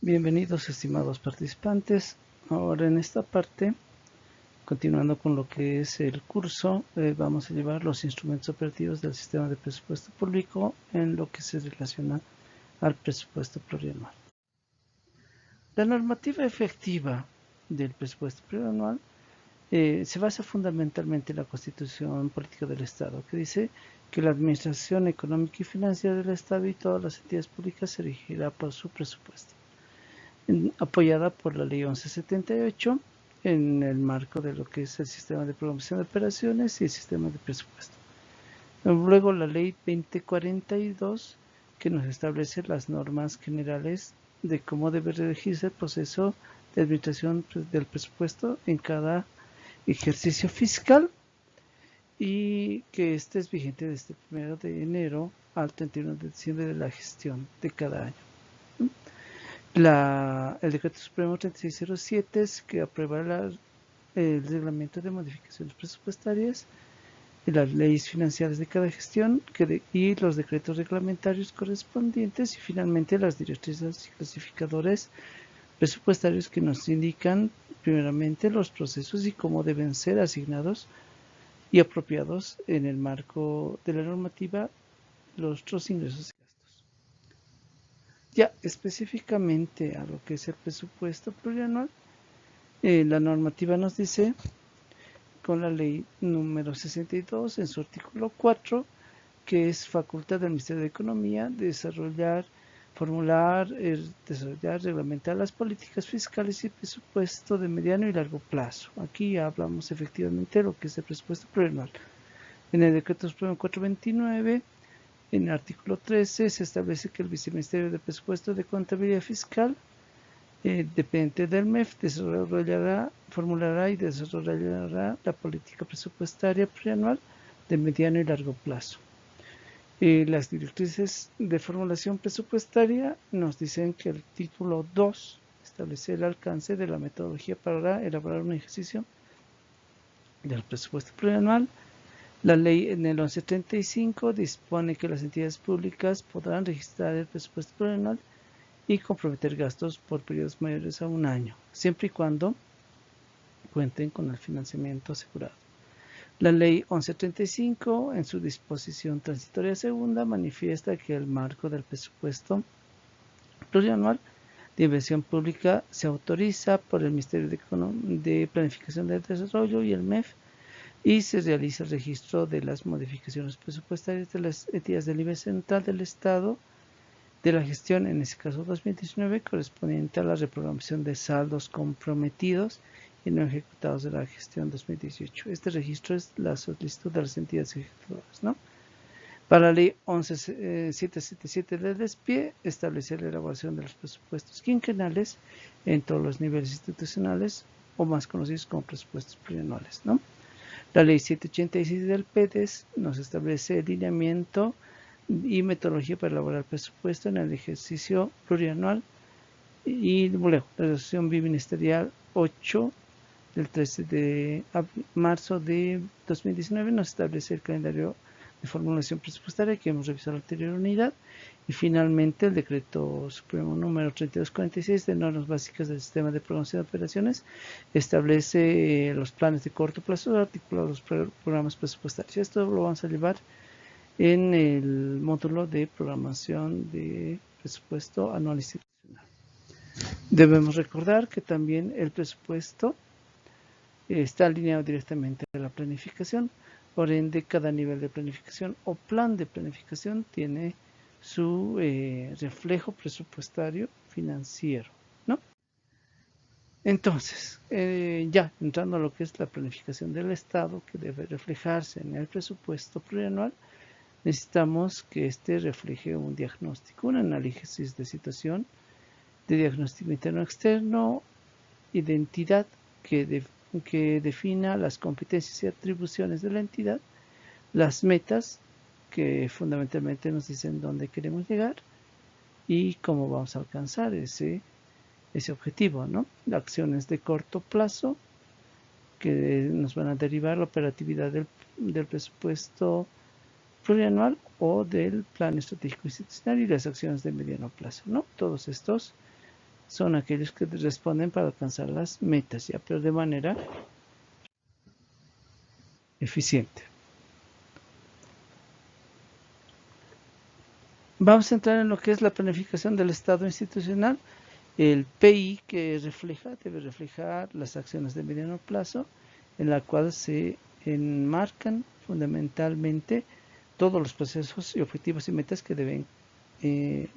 Bienvenidos estimados participantes. Ahora en esta parte, continuando con lo que es el curso, vamos a llevar los instrumentos operativos del sistema de presupuesto público en lo que se relaciona al presupuesto plurianual. La normativa efectiva del presupuesto plurianual se basa fundamentalmente en la Constitución Política del Estado, que dice que la administración económica y financiera del Estado y todas las entidades públicas se regirá por su presupuesto, apoyada por la Ley 1178 en el marco de lo que es el sistema de programación de operaciones y el sistema de presupuesto. Luego la Ley 2042, que nos establece las normas generales de cómo debe regirse el proceso de administración del presupuesto en cada ejercicio fiscal, y que este es vigente desde el 1 de enero al 31 de diciembre de la gestión de cada año. El Decreto Supremo 3607 es que aprueba el reglamento de modificaciones presupuestarias y las leyes financieras de cada gestión y los decretos reglamentarios correspondientes, y finalmente las directrices y clasificadores presupuestarios que nos indican primeramente los procesos y cómo deben ser asignados y apropiados en el marco de la normativa los otros ingresos y gastos. Ya específicamente a lo que es el presupuesto plurianual, la normativa nos dice, con la ley número 62 en su artículo 4, que es facultad del Ministerio de Economía desarrollar, formular, desarrollar, reglamentar las políticas fiscales y presupuesto de mediano y largo plazo. Aquí hablamos efectivamente de lo que es el presupuesto plurianual. En el Decreto Supremo 429, en el artículo 13, se establece que el Viceministerio de Presupuesto de Contabilidad Fiscal, dependiente del MEF, formulará y desarrollará la política presupuestaria plurianual de mediano y largo plazo. Las directrices de formulación presupuestaria nos dicen que el título 2 establece el alcance de la metodología para elaborar un ejercicio del presupuesto plurianual. La ley en el 1135 dispone que las entidades públicas podrán registrar el presupuesto plurianual y comprometer gastos por periodos mayores a un año, siempre y cuando cuenten con el financiamiento asegurado. La ley 1135, en su disposición transitoria segunda, manifiesta que el marco del presupuesto plurianual de inversión pública se autoriza por el Ministerio de Planificación del Desarrollo y el MEF, y se realiza el registro de las modificaciones presupuestarias de las entidades del nivel central del Estado de la gestión, en este caso 2019, correspondiente a la reprogramación de saldos comprometidos y no ejecutados de la gestión 2018. Este registro es la solicitud de las entidades ejecutadoras, ¿no? Para la ley 11777 del DESPIE, establecer la elaboración de los presupuestos quinquenales en todos los niveles institucionales, o más conocidos como presupuestos plurianuales, ¿no? La ley 786 del PEDES nos establece el lineamiento y metodología para elaborar el presupuesto en el ejercicio plurianual, y bueno, la resolución biministerial 8 del 13 de marzo de 2019 nos establece el calendario de formulación presupuestaria que hemos revisado en la anterior unidad, y finalmente el decreto supremo número 3246 de normas básicas del sistema de programación de operaciones establece los planes de corto plazo articulados a los programas presupuestarios. Esto lo vamos a llevar en el módulo de programación de presupuesto anual institucional. Debemos recordar que también el presupuesto está alineado directamente a la planificación, por ende cada nivel de planificación o plan de planificación tiene su reflejo presupuestario financiero, ¿no? Entonces, ya entrando a lo que es la planificación del Estado, que debe reflejarse en el presupuesto plurianual, necesitamos que este refleje un diagnóstico, un análisis de situación, de diagnóstico interno-externo, identidad que defina las competencias y atribuciones de la entidad, las metas que fundamentalmente nos dicen dónde queremos llegar y cómo vamos a alcanzar ese objetivo, ¿no? Acciones de corto plazo que nos van a derivar la operatividad del presupuesto plurianual o del plan estratégico institucional, y las acciones de mediano plazo, ¿no? Todos estos son aquellos que responden para alcanzar las metas, ya, pero de manera eficiente. Vamos a entrar en lo que es la planificación del Estado institucional. El PI que debe reflejar las acciones de mediano plazo, en la cual se enmarcan fundamentalmente todos los procesos y objetivos y metas que deben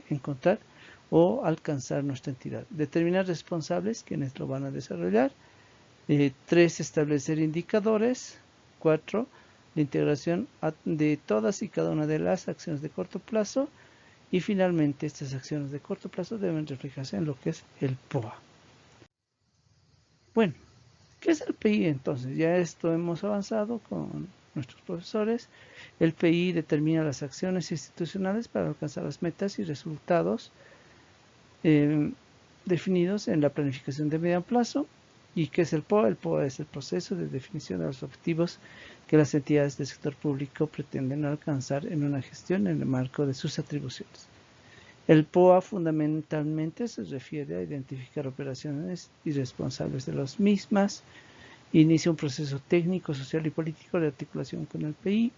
encontrar o alcanzar nuestra entidad. Determinar responsables, quienes lo van a desarrollar. 3, establecer indicadores. 4, la integración de todas y cada una de las acciones de corto plazo. Y finalmente, estas acciones de corto plazo deben reflejarse en lo que es el POA. Bueno, ¿qué es el PI entonces? Ya esto hemos avanzado con nuestros profesores. El PI determina las acciones institucionales para alcanzar las metas y resultados definidos en la planificación de mediano plazo. ¿Y qué es el POA? El POA es el proceso de definición de los objetivos que las entidades del sector público pretenden alcanzar en una gestión en el marco de sus atribuciones. El POA fundamentalmente se refiere a identificar operaciones y responsables de las mismas, inicia un proceso técnico, social y político de articulación con el PI,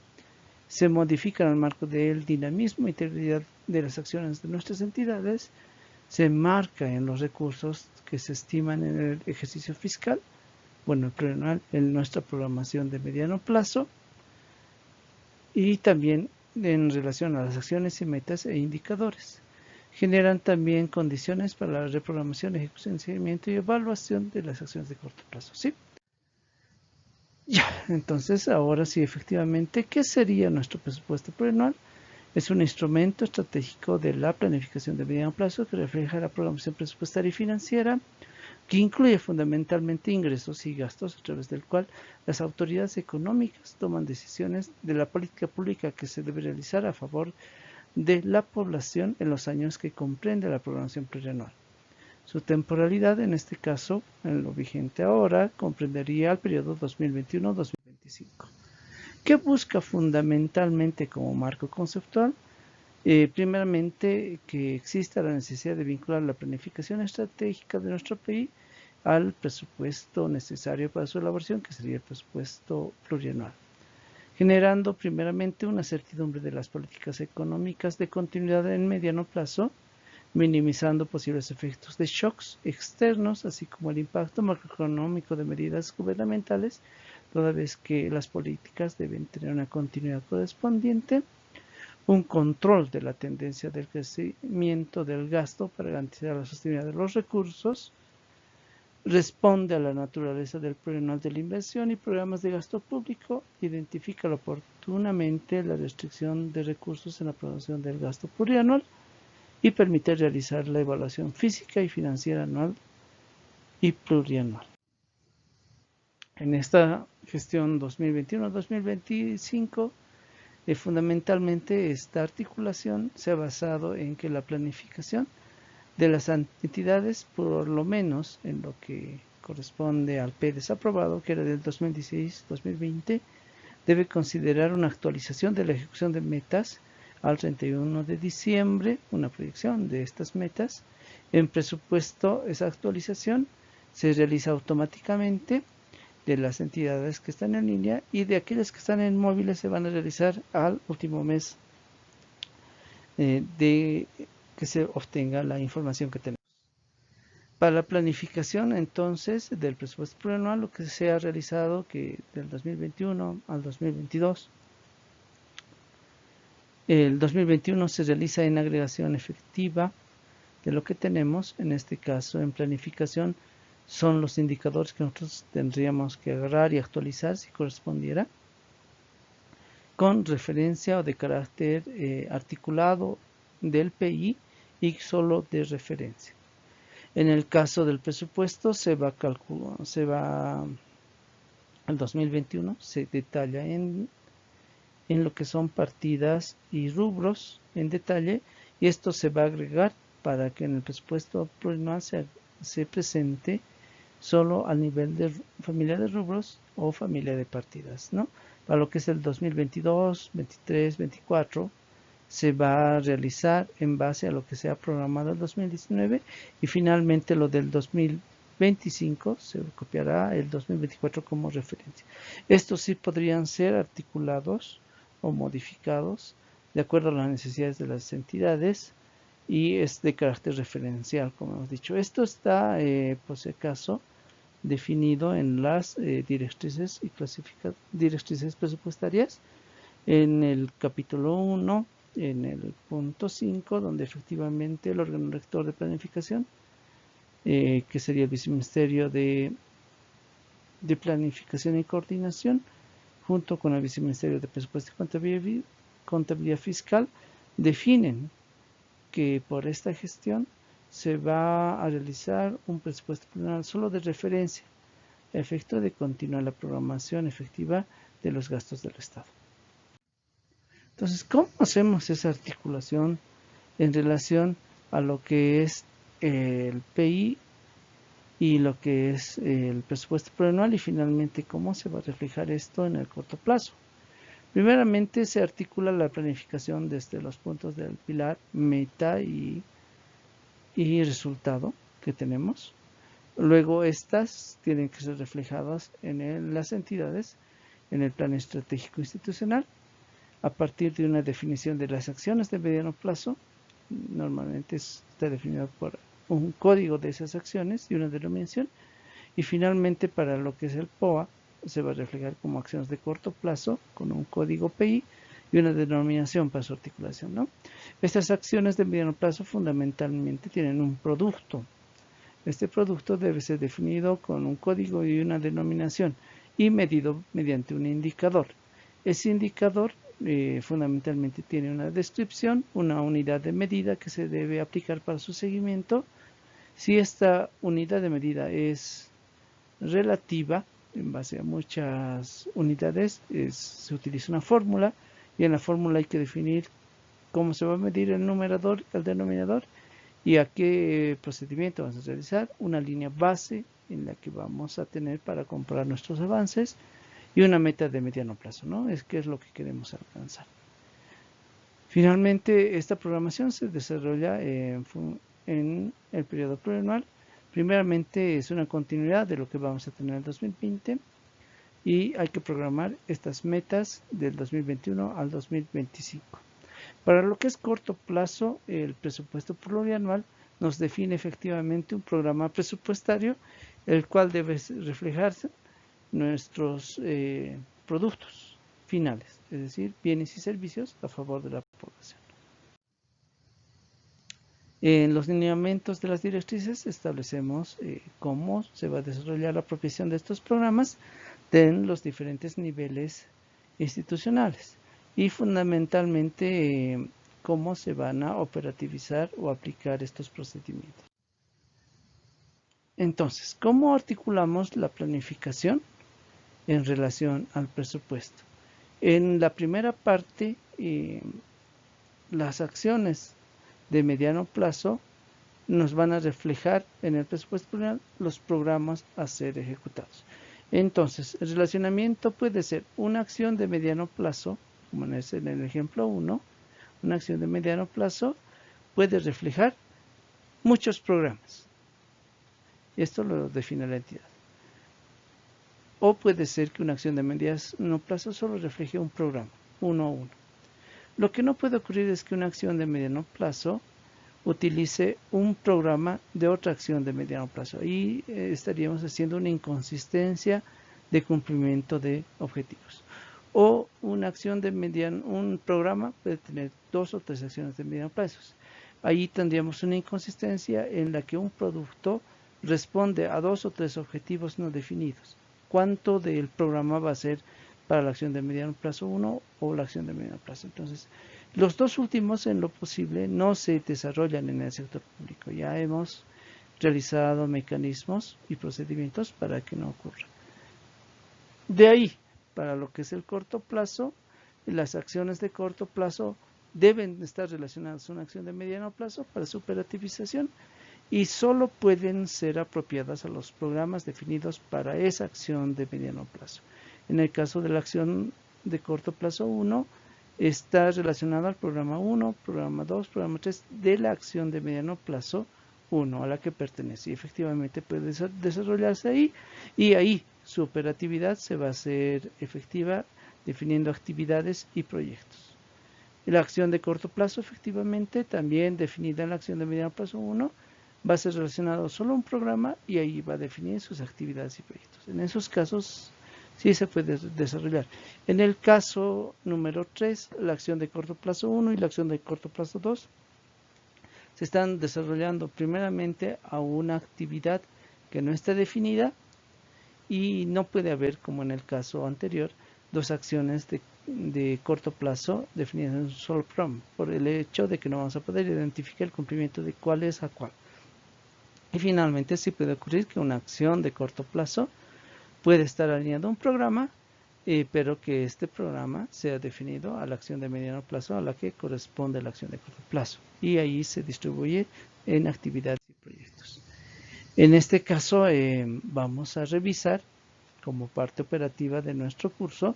se modifica en el marco del dinamismo e integridad de las acciones de nuestras entidades, se enmarca en los recursos que se estiman en el ejercicio fiscal, bueno, el plurianual, en nuestra programación de mediano plazo, y también en relación a las acciones y metas e indicadores. Generan también condiciones para la reprogramación, ejecución, seguimiento y evaluación de las acciones de corto plazo, ¿sí? Ya, entonces ahora sí, efectivamente, ¿qué sería nuestro presupuesto plurianual? Es un instrumento estratégico de la planificación de mediano plazo que refleja la programación presupuestaria y financiera, que incluye fundamentalmente ingresos y gastos, a través del cual las autoridades económicas toman decisiones de la política pública que se debe realizar a favor de la población en los años que comprende la programación plurianual. Su temporalidad, en este caso, en lo vigente ahora, comprendería el periodo 2021-2025. ¿Qué busca fundamentalmente como marco conceptual? Primeramente, que exista la necesidad de vincular la planificación estratégica de nuestro país al presupuesto necesario para su elaboración, que sería el presupuesto plurianual, generando primeramente una certidumbre de las políticas económicas de continuidad en mediano plazo, minimizando posibles efectos de shocks externos, así como el impacto macroeconómico de medidas gubernamentales, toda vez que las políticas deben tener una continuidad correspondiente, un control de la tendencia del crecimiento del gasto para garantizar la sostenibilidad de los recursos, responde a la naturaleza del plurianual de la inversión y programas de gasto público, identifica oportunamente la restricción de recursos en la programación del gasto plurianual y permite realizar la evaluación física y financiera anual y plurianual. En esta gestión 2021-2025, fundamentalmente esta articulación se ha basado en que la planificación de las entidades, por lo menos en lo que corresponde al P desaprobado, que era del 2016-2020, debe considerar una actualización de la ejecución de metas al 31 de diciembre, una proyección de estas metas. En presupuesto, esa actualización se realiza automáticamente de las entidades que están en línea, y de aquellas que están en móviles se van a realizar al último mes de que se obtenga la información que tenemos. Para la planificación entonces del presupuesto plurianual, lo que se ha realizado que del 2021 al 2022, el 2021 se realiza en agregación efectiva de lo que tenemos, en este caso en planificación son los indicadores que nosotros tendríamos que agarrar y actualizar si correspondiera, con referencia o de carácter articulado del PI y solo de referencia. En el caso del presupuesto el 2021 se detalla en lo que son partidas y rubros en detalle, y esto se va a agregar para que en el presupuesto plurianual se presente solo al nivel de familia de rubros o familia de partidas, ¿no? Para lo que es el 2022, 23, 24, se va a realizar en base a lo que se ha programado el 2019 y finalmente lo del 2025 se copiará el 2024 como referencia. Estos sí podrían ser articulados o modificados de acuerdo a las necesidades de las entidades y es de carácter referencial, como hemos dicho. Esto está, por si acaso, definido en las directrices y directrices presupuestarias en el capítulo 1, en el punto 5, donde efectivamente el órgano rector de planificación, que sería el Viceministerio de Planificación y Coordinación, junto con el Viceministerio de Presupuesto y Contabilidad Fiscal, definen que por esta gestión se va a realizar un presupuesto plurianual solo de referencia, a efecto de continuar la programación efectiva de los gastos del Estado. Entonces, ¿cómo hacemos esa articulación en relación a lo que es el PI y lo que es el presupuesto plurianual y finalmente cómo se va a reflejar esto en el corto plazo? Primeramente se articula la planificación desde los puntos del pilar meta y resultado que tenemos. Luego estas tienen que ser reflejadas en las entidades en el plan estratégico institucional a partir de una definición de las acciones de mediano plazo. Normalmente está definido por un código de esas acciones y una denominación. Y finalmente para lo que es el POA se va a reflejar como acciones de corto plazo con un código PI y una denominación para su articulación, ¿no? Estas acciones de mediano plazo fundamentalmente tienen un producto. Este producto debe ser definido con un código y una denominación y medido mediante un indicador. Ese indicador fundamentalmente tiene una descripción, una unidad de medida que se debe aplicar para su seguimiento. Si esta unidad de medida es relativa, en base a muchas unidades, se utiliza una fórmula y en la fórmula hay que definir cómo se va a medir el numerador, el denominador y a qué procedimiento vamos a realizar, una línea base en la que vamos a tener para comparar nuestros avances y una meta de mediano plazo, ¿no? Es que es lo que queremos alcanzar. Finalmente, esta programación se desarrolla en el periodo plurianual. Primeramente es una continuidad de lo que vamos a tener en el 2020 y hay que programar estas metas del 2021 al 2025. Para lo que es corto plazo, el presupuesto plurianual nos define efectivamente un programa presupuestario, el cual debe reflejarse nuestros productos finales, es decir, bienes y servicios a favor de la población. En los lineamientos de las directrices establecemos cómo se va a desarrollar la apropiación de estos programas en los diferentes niveles institucionales y fundamentalmente cómo se van a operativizar o aplicar estos procedimientos. Entonces, ¿cómo articulamos la planificación en relación al presupuesto? En la primera parte, las acciones de mediano plazo nos van a reflejar en el presupuesto plurianual los programas a ser ejecutados. Entonces, el relacionamiento puede ser una acción de mediano plazo, como es en el ejemplo 1, una acción de mediano plazo puede reflejar muchos programas. Esto lo define la entidad. O puede ser que una acción de mediano plazo solo refleje un programa, uno a uno. Lo que no puede ocurrir es que una acción de mediano plazo utilice un programa de otra acción de mediano plazo. Ahí estaríamos haciendo una inconsistencia de cumplimiento de objetivos. O una acción de un programa puede tener 2 o 3 acciones de mediano plazo. Ahí tendríamos una inconsistencia en la que un producto responde a 2 o 3 objetivos no definidos. ¿Cuánto del programa va a ser para la acción de mediano plazo 1 o la acción de mediano plazo? Entonces, los dos últimos, en lo posible, no se desarrollan en el sector público. Ya hemos realizado mecanismos y procedimientos para que no ocurra. De ahí, para lo que es el corto plazo, las acciones de corto plazo deben estar relacionadas a una acción de mediano plazo para su operativización y solo pueden ser apropiadas a los programas definidos para esa acción de mediano plazo. En el caso de la acción de corto plazo 1, está relacionado al programa 1, programa 2, programa 3 de la acción de mediano plazo 1 a la que pertenece. Y efectivamente puede desarrollarse ahí, y ahí su operatividad se va a hacer efectiva definiendo actividades y proyectos. La acción de corto plazo, efectivamente, también definida en la acción de mediano plazo 1, va a ser relacionado solo a un programa y ahí va a definir sus actividades y proyectos. En esos casos sí se puede desarrollar. En el caso número 3, la acción de corto plazo 1 y la acción de corto plazo 2 se están desarrollando primeramente a una actividad que no está definida, y no puede haber, como en el caso anterior, dos acciones de corto plazo definidas en un solo programa, por el hecho de que no vamos a poder identificar el cumplimiento de cuál es a cuál. Y finalmente sí puede ocurrir que una acción de corto plazo puede estar alineada a un programa, pero que este programa sea definido a la acción de mediano plazo a la que corresponde la acción de corto plazo. Y ahí se distribuye en actividades y proyectos. En este caso vamos a revisar como parte operativa de nuestro curso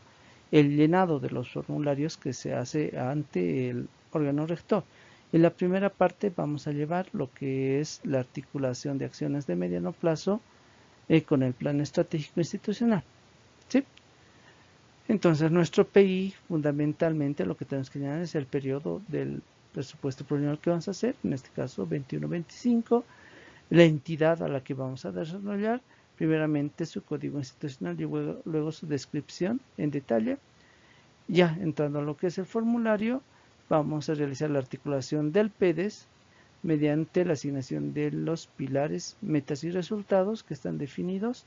el llenado de los formularios que se hace ante el órgano rector. En la primera parte vamos a llevar lo que es la articulación de acciones de mediano plazo con el plan estratégico institucional. ¿Sí? Entonces nuestro PI fundamentalmente lo que tenemos que llenar es el periodo del presupuesto plurianual que vamos a hacer, en este caso 21-25, la entidad a la que vamos a desarrollar, primeramente su código institucional y luego su descripción en detalle. Ya entrando a lo que es el formulario, vamos a realizar la articulación del PEDES mediante la asignación de los pilares, metas y resultados que están definidos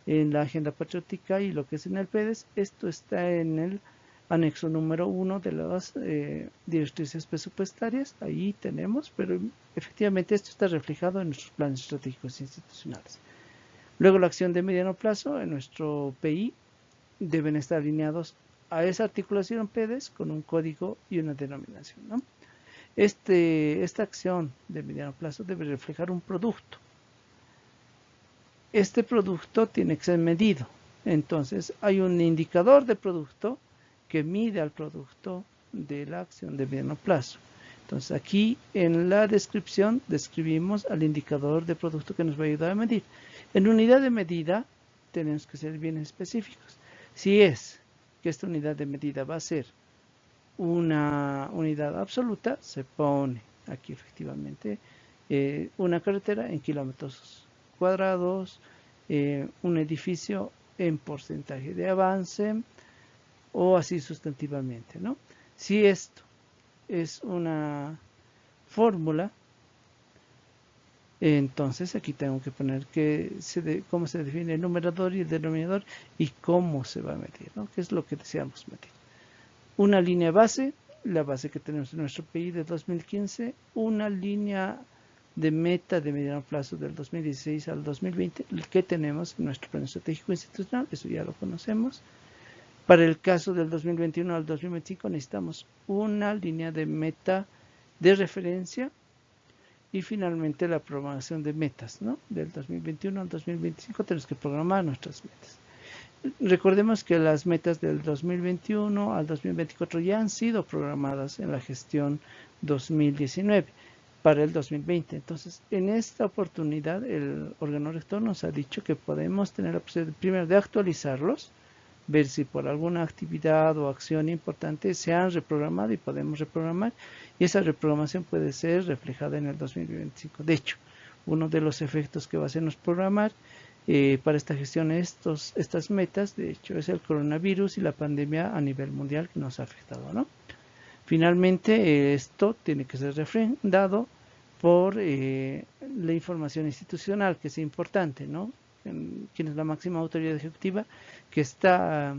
en la agenda patriótica y lo que es en el PEDES. Esto está en el anexo número 1 de las directrices presupuestarias. Ahí tenemos, pero efectivamente esto está reflejado en nuestros planes estratégicos institucionales. Luego la acción de mediano plazo en nuestro PI deben estar alineados a esa articulación PEDES con un código y una denominación, ¿no? Esta acción de mediano plazo debe reflejar un producto. Este producto tiene que ser medido. Entonces hay un indicador de producto que mide al producto de la acción de mediano plazo. Entonces aquí en la descripción describimos al indicador de producto que nos va a ayudar a medir. En unidad de medida tenemos que ser bien específicos. Si es que esta unidad de medida va a ser una unidad absoluta, se pone aquí efectivamente una carretera en kilómetros cuadrados, un edificio en porcentaje de avance o así sustantivamente, ¿no? Si esto es una fórmula, entonces aquí tengo que poner cómo se define el numerador y el denominador y cómo se va a medir, ¿no? ¿Qué es lo que deseamos medir? Una línea base, la base que tenemos en nuestro PI de 2015, una línea de meta de mediano plazo del 2016 al 2020, el que tenemos en nuestro plan estratégico institucional, eso ya lo conocemos. Para el caso del 2021 al 2025 necesitamos una línea de meta de referencia y finalmente la programación de metas, ¿no? Del 2021 al 2025 tenemos que programar nuestras metas. Recordemos que las metas del 2021 al 2024 ya han sido programadas en la gestión 2019 para el 2020. Entonces, en esta oportunidad, el órgano rector nos ha dicho que podemos tener la posibilidad primero de actualizarlos, ver si por alguna actividad o acción importante se han reprogramado y podemos reprogramar, y esa reprogramación puede ser reflejada en el 2025. De hecho, uno de los efectos que va a hacernos programar para esta gestión estas metas, de hecho, es el coronavirus y la pandemia a nivel mundial que nos ha afectado, ¿no? Finalmente, esto tiene que ser refrendado por la información institucional, que es importante, ¿no? Quien es la máxima autoridad ejecutiva que está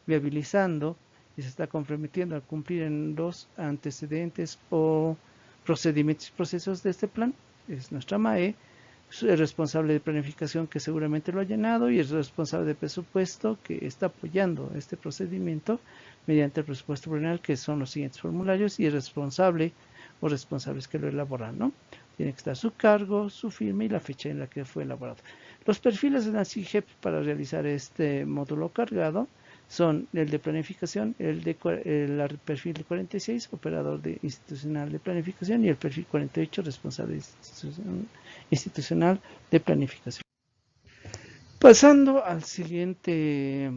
viabilizando y se está comprometiendo a cumplir en los antecedentes o procedimientos y procesos de este plan, es nuestra MAE, el responsable de planificación que seguramente lo ha llenado y el responsable de presupuesto que está apoyando este procedimiento mediante el presupuesto plurianual, que son los siguientes formularios, y el responsable o responsables que lo elaboran, ¿no? Tiene que estar su cargo, su firma y la fecha en la que fue elaborado. Los perfiles de la CIGEP para realizar este módulo cargado son el de planificación, el perfil de 46, operador institucional de planificación, y el perfil 48, responsable institucional de planificación. Pasando al siguiente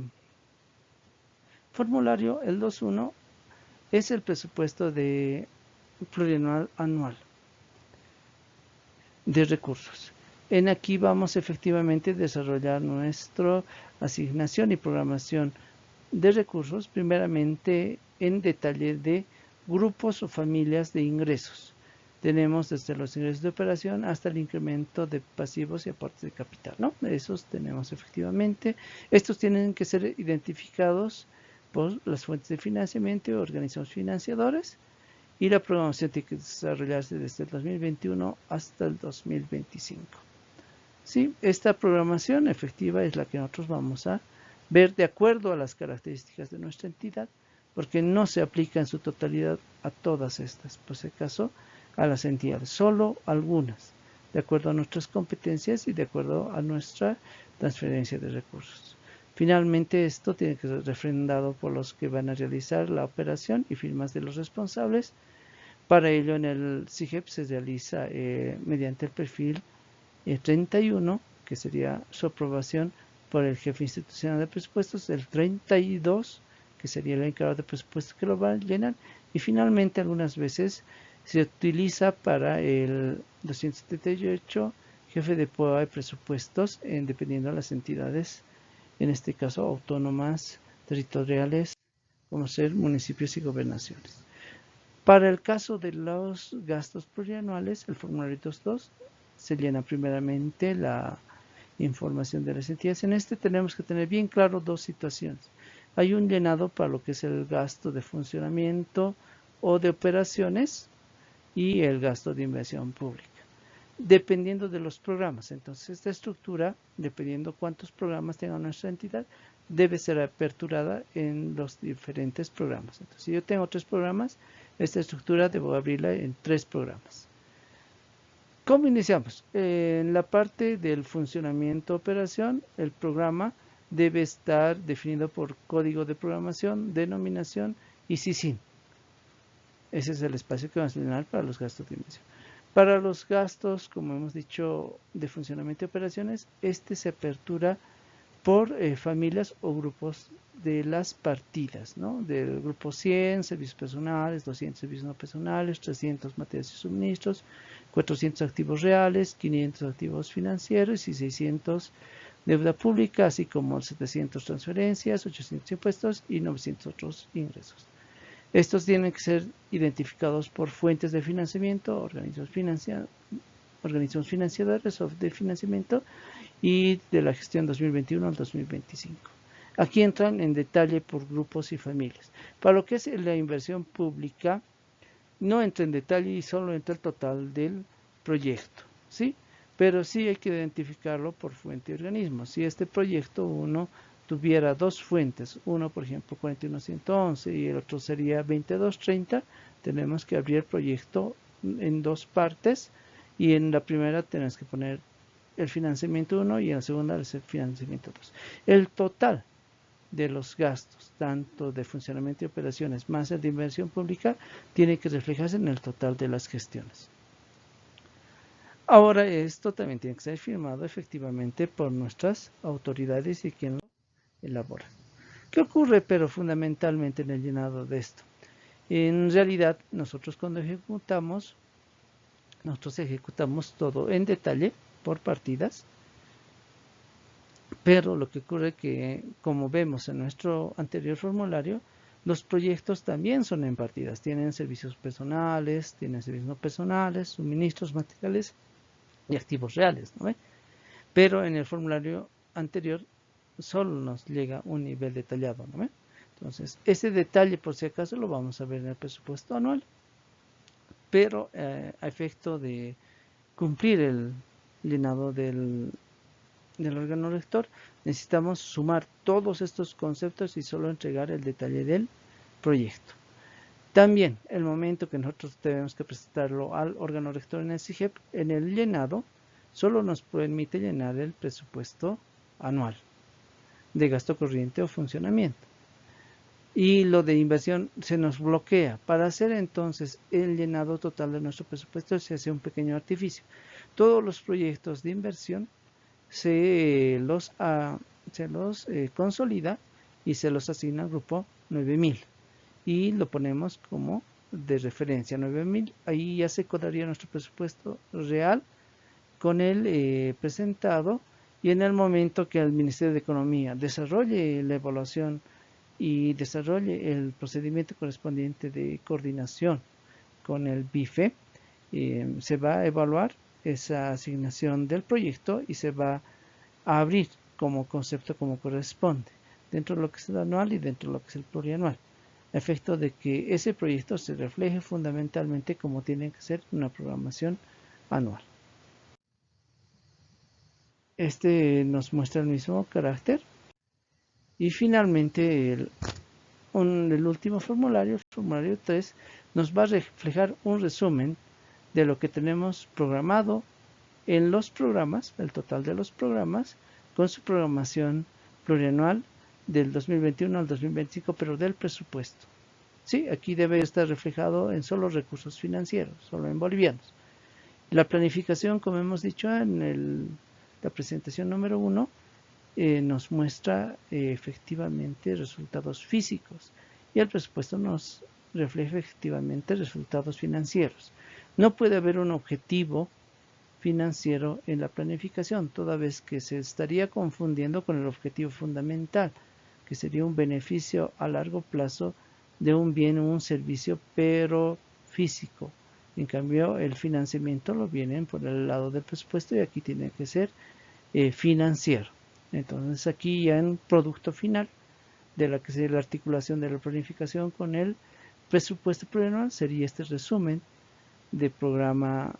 formulario, el 2.1 es el presupuesto de plurianual anual de recursos. En aquí vamos efectivamente a desarrollar nuestra asignación y programación de recursos, primeramente en detalle de grupos o familias de ingresos. Tenemos desde los ingresos de operación hasta el incremento de pasivos y aportes de capital, ¿no? Esos tenemos efectivamente. Estos tienen que ser identificados por las fuentes de financiamiento y organismos financiadores, y la programación tiene que desarrollarse desde el 2021 hasta el 2025. ¿Sí? Esta programación efectiva es la que nosotros vamos a ver de acuerdo a las características de nuestra entidad, porque no se aplica en su totalidad a todas estas, por si acaso a las entidades, solo algunas, de acuerdo a nuestras competencias y de acuerdo a nuestra transferencia de recursos. Finalmente, esto tiene que ser refrendado por los que van a realizar la operación y firmas de los responsables. Para ello, en el SIGEP se realiza mediante el perfil 31, que sería su aprobación por el jefe institucional de presupuestos, el 32, que sería el encargado de presupuestos que lo va a llenar, y finalmente algunas veces se utiliza para el 278, jefe de prueba de presupuestos, dependiendo de las entidades, en este caso autónomas, territoriales, como ser municipios y gobernaciones. Para el caso de los gastos plurianuales, el formulario 2.2 se llena primeramente la información de las entidades. En este tenemos que tener bien claro dos situaciones. Hay un llenado para lo que es el gasto de funcionamiento o de operaciones y el gasto de inversión pública, dependiendo de los programas. Entonces, esta estructura, dependiendo cuántos programas tenga nuestra entidad, debe ser aperturada en los diferentes programas. Entonces, si yo tengo 3 programas, esta estructura debo abrirla en 3 programas. ¿Cómo iniciamos? En la parte del funcionamiento operación, el programa debe estar definido por código de programación, denominación y SISIN. Ese es el espacio que vamos a llenar para los gastos de inversión. Para los gastos, como hemos dicho, de funcionamiento y operaciones, este se apertura por familias o grupos de las partidas, ¿no? Del grupo 100, servicios personales, 200 servicios no personales, 300 materias y suministros, 400 activos reales, 500 activos financieros y 600 deuda pública, así como 700 transferencias, 800 impuestos y 900 otros ingresos. Estos tienen que ser identificados por fuentes de financiamiento, organismos financiadores o de financiamiento y de la gestión 2021 al 2025. Aquí entran en detalle por grupos y familias. Para lo que es la inversión pública, no entra en detalle y solo entra el total del proyecto, ¿sí? Pero sí hay que identificarlo por fuente y organismo. Si este proyecto uno tuviera 2 fuentes, uno por ejemplo 41111 y el otro sería 2230, tenemos que abrir el proyecto en 2 partes y en la primera tenemos que poner el financiamiento 1 y en la segunda el financiamiento 2. El total de los gastos, tanto de funcionamiento y operaciones más el de inversión pública, tiene que reflejarse en el total de las gestiones. Ahora esto también tiene que ser firmado efectivamente por nuestras autoridades y quien lo elabora. ¿Qué ocurre pero fundamentalmente en el llenado de esto? En realidad nosotros cuando ejecutamos todo en detalle por partidas, pero lo que ocurre es que, como vemos en nuestro anterior formulario, los proyectos también son en partidas, tienen servicios personales, tienen servicios no personales, suministros materiales y activos reales, ¿no? Pero en el formulario anterior solo nos llega un nivel detallado, ¿no? Entonces, ese detalle por si acaso lo vamos a ver en el presupuesto anual, pero a efecto de cumplir el llenado del órgano rector, necesitamos sumar todos estos conceptos y solo entregar el detalle del proyecto. También, el momento que nosotros tenemos que presentarlo al órgano rector en el SIGEP, en el llenado, solo nos permite llenar el presupuesto anual de gasto corriente o funcionamiento. y lo de inversión se nos bloquea. Para hacer entonces el llenado total de nuestro presupuesto se hace un pequeño artificio. Todos los proyectos de inversión se los consolida y se los asigna al grupo 9000 y lo ponemos como de referencia 9000. Ahí ya se cuadraría nuestro presupuesto real con el presentado, y en el momento que el Ministerio de Economía desarrolle la evaluación y desarrolle el procedimiento correspondiente de coordinación con el BIFE, se va a evaluar esa asignación del proyecto y se va a abrir como concepto como corresponde, dentro de lo que es el anual y dentro de lo que es el plurianual, a efecto de que ese proyecto se refleje fundamentalmente como tiene que ser una programación anual. Este nos muestra el mismo carácter. Y finalmente el último formulario, el formulario 3, nos va a reflejar un resumen de lo que tenemos programado en los programas, el total de los programas, con su programación plurianual del 2021 al 2025, pero del presupuesto. Sí, aquí debe estar reflejado en solo recursos financieros, solo en bolivianos. La planificación, como hemos dicho en la presentación número 1, nos muestra efectivamente resultados físicos y el presupuesto nos refleja efectivamente resultados financieros. No puede haber un objetivo financiero en la planificación, toda vez que se estaría confundiendo con el objetivo fundamental, que sería un beneficio a largo plazo de un bien o un servicio, pero físico. En cambio, el financiamiento lo vienen por el lado del presupuesto y aquí tiene que ser financiero. Entonces aquí ya en producto final de la que sería la articulación de la planificación con el presupuesto plurianual sería este resumen de programa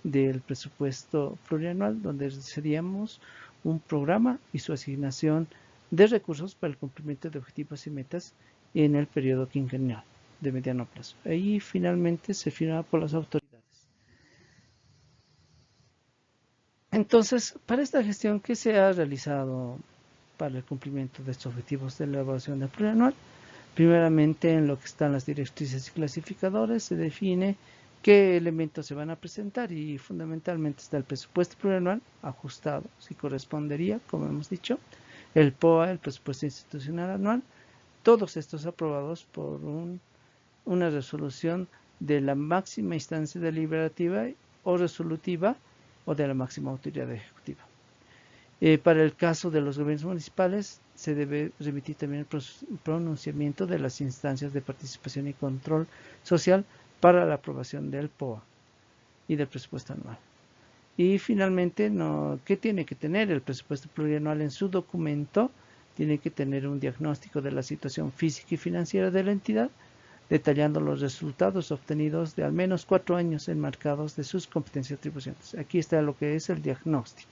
del presupuesto plurianual, donde seríamos un programa y su asignación de recursos para el cumplimiento de objetivos y metas en el periodo quinquenal de mediano plazo. Ahí finalmente se firma por las autoridades. Entonces, para esta gestión, ¿qué se ha realizado para el cumplimiento de estos objetivos de la evaluación del plurianual? Primeramente, en lo que están las directrices y clasificadores, se define qué elementos se van a presentar y fundamentalmente está el presupuesto plurianual ajustado, si correspondería, como hemos dicho, el POA, el presupuesto institucional anual, todos estos aprobados por una resolución de la máxima instancia deliberativa o resolutiva o de la máxima autoridad ejecutiva. Para el caso de los gobiernos municipales, se debe remitir también el pronunciamiento de las instancias de participación y control social para la aprobación del POA y del presupuesto anual. Y finalmente, ¿qué tiene que tener el presupuesto plurianual en su documento? Tiene que tener un diagnóstico de la situación física y financiera de la entidad, detallando los resultados obtenidos de al menos 4 años enmarcados de sus competencias y atribuciones. Aquí está lo que es el diagnóstico.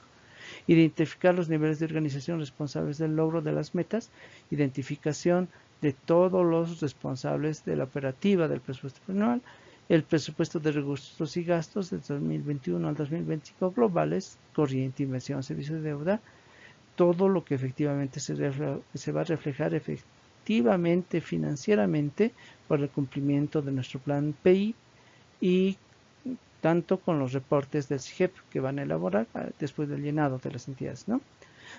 Identificar los niveles de organización responsables del logro de las metas, identificación de todos los responsables de la operativa del presupuesto anual, el presupuesto de recursos y gastos del 2021 al 2025 globales, corriente, inversión, servicio de deuda, todo lo que efectivamente se va a reflejar efectivamente financieramente por el cumplimiento de nuestro plan PI y tanto con los reportes del CIGEP que van a elaborar después del llenado de las entidades, ¿no?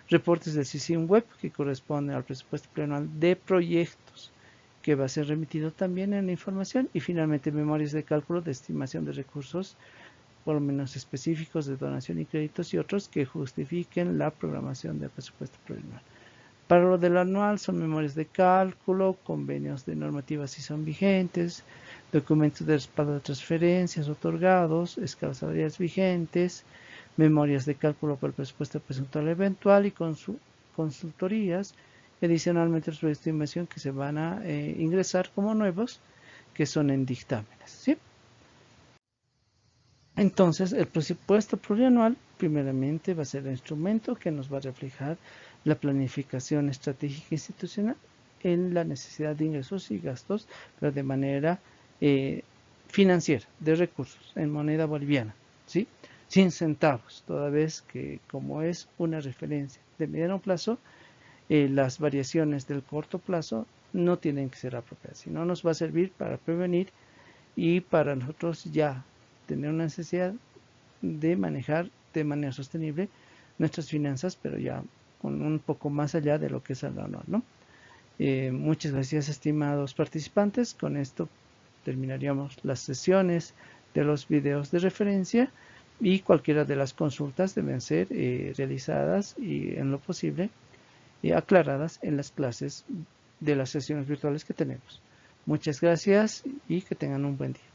Reportes del CICIM Web que corresponden al presupuesto plurianual de proyectos que va a ser remitido también en la información, y finalmente memorias de cálculo de estimación de recursos por lo menos específicos de donación y créditos y otros que justifiquen la programación del presupuesto plurianual. Para lo del anual son memorias de cálculo, convenios de normativas si son vigentes, documentos de respaldo de transferencias otorgados, escalas salariales vigentes, memorias de cálculo por el presupuesto presuntual eventual y consultorías, adicionalmente los proyectos de inversión que se van a ingresar como nuevos, que son en dictámenes, ¿sí? Entonces, el presupuesto plurianual, primeramente, va a ser el instrumento que nos va a reflejar la planificación estratégica institucional en la necesidad de ingresos y gastos, pero de manera financiera, de recursos, en moneda boliviana, ¿sí? Sin centavos, toda vez que como es una referencia de mediano plazo, las variaciones del corto plazo no tienen que ser apropiadas, sino nos va a servir para prevenir y para nosotros ya tener una necesidad de manejar de manera sostenible nuestras finanzas, pero ya con un poco más allá de lo que es el anual, ¿no? Muchas gracias, estimados participantes. Con esto terminaríamos las sesiones de los videos de referencia y cualquiera de las consultas deben ser realizadas y en lo posible aclaradas en las clases de las sesiones virtuales que tenemos. Muchas gracias y que tengan un buen día.